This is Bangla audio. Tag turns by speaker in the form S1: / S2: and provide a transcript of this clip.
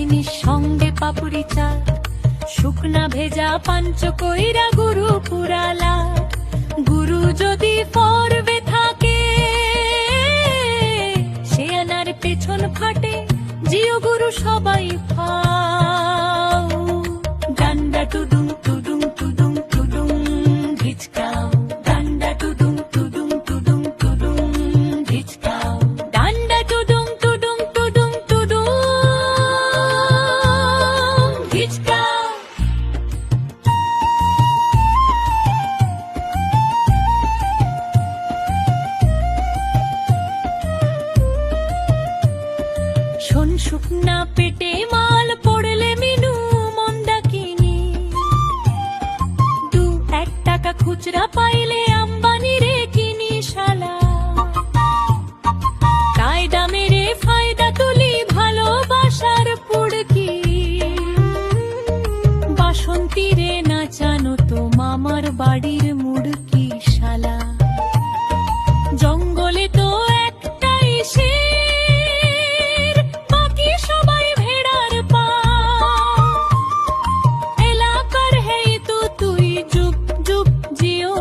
S1: জিনিস সঙ্গে পাপুরি চাট, শুকনা ভেজা পাঞ্চ কইরা গুরু পুরালা। গুরু যদি পর্বে থাকে সে আনার পেছন ফাটে, জিও গুরু সবাই ফাও। ডান্ডা টুডুং টুডুং টুডুং টুডুং ধিচকাও, ডান্ডা টুডুং টুডুং টুডুং টুডুং ধিচকাও, ডান্ডা টুডুং টুডুং টুডুং টুডুং ধিচকাও। শোন শুকনা পেটে মাল পড়লে মিনু মন্দাকিনী, 2-1 টাকা খুচরা পাইলে আম্বানি রে কিনি শালা। কায়দা মেরে ফায়দা তুলি ভালোবাসার পুড়কি, বাসন্তী রে নাচানো তো মামার বাড়ির মুড়কি শালা। জঙ্গলে তো একটাই শের, বাকি সবাই ভেড়ার পা। এলাকার হেই তো তুই চুপ চুপ জিও